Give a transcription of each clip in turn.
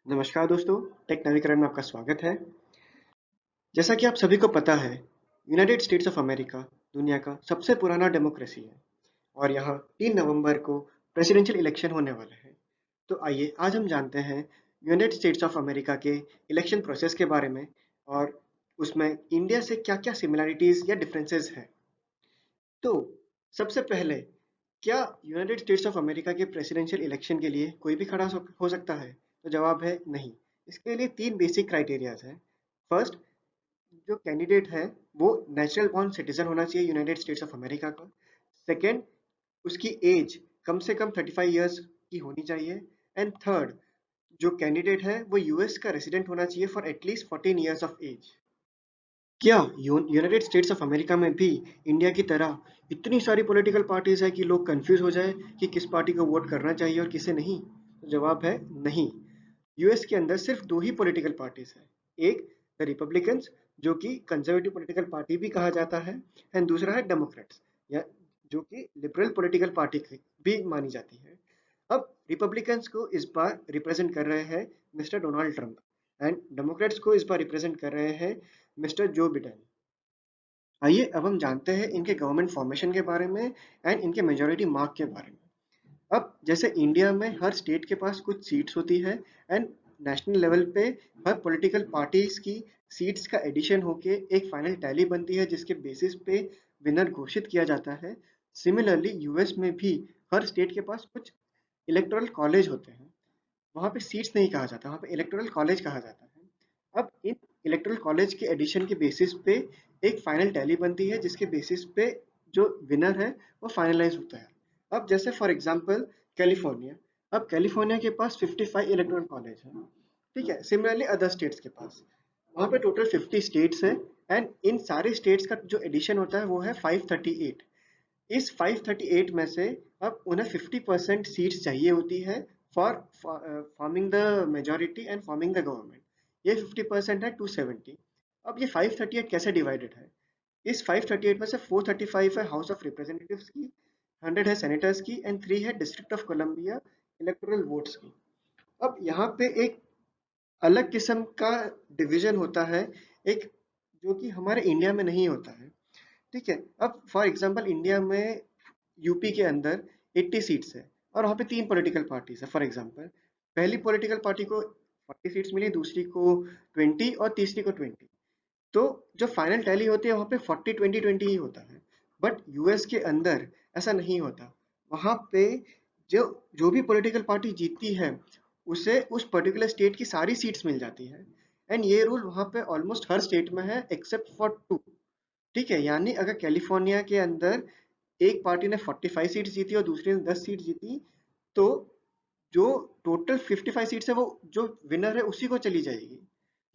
नमस्कार दोस्तों, टेक नवीकरण में आपका स्वागत है। जैसा कि आप सभी को पता है, यूनाइटेड स्टेट्स ऑफ अमेरिका दुनिया का सबसे पुराना डेमोक्रेसी है और यहाँ 3 नवंबर को प्रेसिडेंशियल इलेक्शन होने वाला है। तो आइए आज हम जानते हैं यूनाइटेड स्टेट्स ऑफ अमेरिका के इलेक्शन प्रोसेस के बारे में और उसमें इंडिया से क्या-क्या सिमिलरिटीज या डिफरेंसेस हैं। तो सबसे पहले, क्या यूनाइटेड स्टेट्स ऑफ अमेरिका के प्रेसिडेंशियल इलेक्शन के लिए कोई भी खड़ा हो सकता है? तो जवाब है नहीं। इसके लिए 3 बेसिक क्राइटेरियाज हैं। फर्स्ट, जो कैंडिडेट है वो नेचुरल बॉर्न सिटीजन होना चाहिए यूनाइटेड स्टेट्स ऑफ अमेरिका का। सेकेंड, उसकी एज कम से कम 35 इयर्स की होनी चाहिए। एंड थर्ड, जो कैंडिडेट है वो यूएस का रेसिडेंट होना चाहिए for at least 14 years of age. क्या यूनाइटेड स्टेट्स ऑफ अमेरिका में भी इंडिया की तरह इतनी सारी पॉलिटिकल पार्टीज है कि लोग कंफ्यूज हो जाए कि किस पार्टी को वोट करना चाहिए और किसे नहीं? तो जवाब है नहीं। यूएस के अंदर सिर्फ दो ही पॉलिटिकल पार्टीज है। एक द रिपब्लिकन्स, जो कि कंजर्वेटिव पॉलिटिकल पार्टी भी कहा जाता है, एंड दूसरा है डेमोक्रेट्स, या जो कि लिबरल पॉलिटिकल पार्टी भी मानी जाती है। अब रिपब्लिकन्स को इस बार रिप्रेजेंट कर रहे हैं mister Donald Trump, and Democrats को इस बार रिप्रेजेंट कर रहे हैं मिस्टर जो बिडेन। आइए अब हम जानते हैं इनके गवर्नमेंट फॉर्मेशन के बारे में एंड इनके मेजोरिटी मार्क के बारे में। अब जैसे इंडिया में हर स्टेट के पास कुछ सीट्स होती है एंड नेशनल लेवल पे हर पॉलिटिकल पार्टीज की सीट्स का एडिशन होके एक फाइनल टैली बनती है जिसके बेसिस पे विनर घोषित किया जाता है। सिमिलरली यूएस में भी हर स्टेट के पास कुछ इलेक्टोरल कॉलेज होते हैं। वहाँ पे सीट्स नहीं कहा जाता, वहाँ पे इलेक्टोरल कॉलेज कहा जाता है। अब इन इलेक्टोरल कॉलेज के एडिशन के बेसिस पे एक फाइनल टैली बनती है जिसके बेसिस पे जो विनर है वो फाइनलाइज होता है। अब जैसे फॉर एग्जांपल कैलिफोर्निया, अब कैलिफोर्निया के पास 55 इलेक्टोरल कॉलेज है। ठीक है, सिमिलरली अदर स्टेट्स के पास वहाँ पे टोटल 50 स्टेट्स है एंड इन सारे स्टेट्स का जो एडिशन होता है वो है 538। इस 538 में से अब उन्हें 50% सीट्स चाहिए होती है for forming the majority and forming the government. ये 50% है 270। अब ये 538 कैसे डिवाइडेड है? इस 538 में से 435 है हाउस ऑफ रिप्रेजेंटेटिव्स की, 100 है सेनेटर्स की एंड 3 है district of Columbia electoral votes की। अब यहाँ पे एक अलग किस्म का डिवीजन होता है, एक जो कि हमारे इंडिया में नहीं होता है। ठीक है, अब फॉर एग्जांपल इंडिया में यूपी के अंदर 80 सीट्स है और वहाँ पे 3 पॉलिटिकल पार्टीज है। फॉर एग्जांपल पहली पॉलिटिकल पार्टी को 40 सीट्स मिली, दूसरी को 20 और तीसरी को 20। तो जो फाइनल टैली होती है वहाँ पे 40-20-20 ही होता है। बट यूएस के अंदर ऐसा नहीं होता। वहाँ पे जो जो भी पॉलिटिकल पार्टी जीतती है उसे उस पर्टिकुलर स्टेट की सारी सीट्स मिल जाती है। एंड ये रूल वहाँ पे ऑलमोस्ट हर स्टेट में है एक्सेप्ट फॉर 2। ठीक है, यानी अगर कैलिफोर्निया के अंदर एक पार्टी ने 45 सीट्स जीती और दूसरी ने 10 सीट जीती, तो जो टोटल 55 सीट्स है वो जो विनर है उसी को चली जाएगी।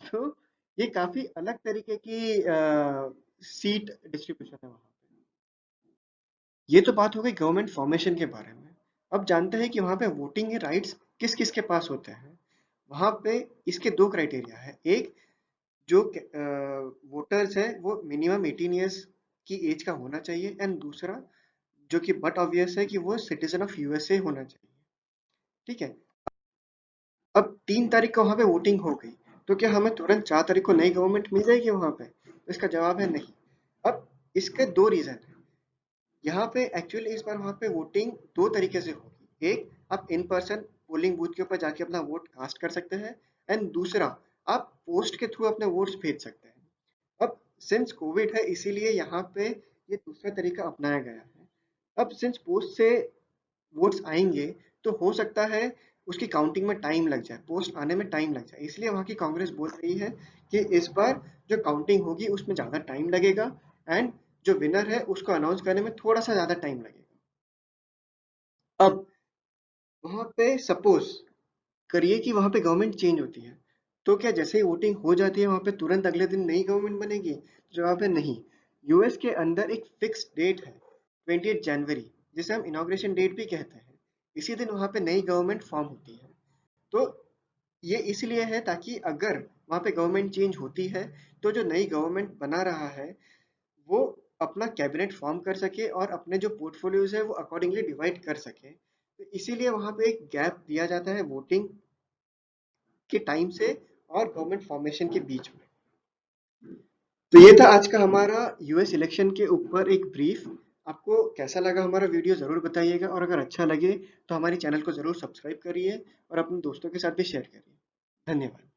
तो ये काफी अलग तरीके की सीट डिस्ट्रीब्यूशन है वहाँ पे। ये तो बात हो गई गवर्नमेंट फॉर्मेशन के बारे में। अब जानते हैं कि वहाँ पे वोटिंग के राइट्स किस किस के पास होते हैं। वहाँ पे इसके दो क्राइटेरिया है। एक, जो वोटर्स है वो मिनिमम 18 इयर्स की एज का होना चाहिए, एंड दूसरा जो कि बट ऑब्वियस है कि वो सिटीजन ऑफ यूएसए होना चाहिए। ठीक है, अब 3 तारीख को वहां पे वोटिंग हो गई, तो क्या हमें तुरंत 4 तारीख को नई गवर्नमेंट मिल जाएगी वहां पे? तो इसका जवाब है नहीं। अब इसके दो रीजन है। यहाँ पे एक्चुअली इस बार वहां पे वोटिंग दो तरीके से होगी। एक, आप इन पर्सन पोलिंग बूथ के ऊपर जाके अपना वोट कास्ट कर सकते हैं, एंड दूसरा, आप पोस्ट के थ्रू अपने वोट्स भेज सकते हैं। अब सिंस कोविड है इसीलिए यहाँ पे ये दूसरा तरीका अपनाया गया है। अब सिंस पोस्ट से वोट्स आएंगे तो हो सकता है उसकी काउंटिंग में टाइम लग जाए, पोस्ट आने में टाइम लग जाए, इसलिए वहाँ की कांग्रेस बोल रही है कि इस बार जो काउंटिंग होगी उसमें ज़्यादा टाइम लगेगा एंड जो विनर है उसको अनाउंस करने में थोड़ा सा ज़्यादा टाइम लगेगा। अब वहाँ पे सपोज करिए कि वहाँ पे गवर्नमेंट चेंज होती है, तो क्या जैसे ही वोटिंग हो जाती है वहाँ पे तुरंत अगले दिन नई गवर्नमेंट बनेगी? जवाब है नहीं। यूएस के अंदर एक फिक्स डेट है 28 जनवरी, जिसे हम इनॉग्रेशन डेट भी कहते हैं। इसी दिन वहाँ पे नई गवर्नमेंट फॉर्म होती है। तो ये इसलिए है ताकि अगर वहाँ पे गवर्नमेंट चेंज होती है तो जो नई गवर्नमेंट बना रहा है वो अपना कैबिनेट फॉर्म कर सके और अपने जो पोर्टफोलियोज है वो अकॉर्डिंगली डिवाइड कर सके। तो इसीलिए वहाँ पे एक गैप दिया जाता है वोटिंग के टाइम से और गवर्नमेंट फॉर्मेशन के बीच में। तो ये था आज का हमारा यूएस इलेक्शन के ऊपर एक ब्रीफ। आपको कैसा लगा हमारा वीडियो ज़रूर बताइएगा, और अगर अच्छा लगे तो हमारे चैनल को ज़रूर सब्सक्राइब करिए और अपने दोस्तों के साथ भी शेयर करिए। धन्यवाद।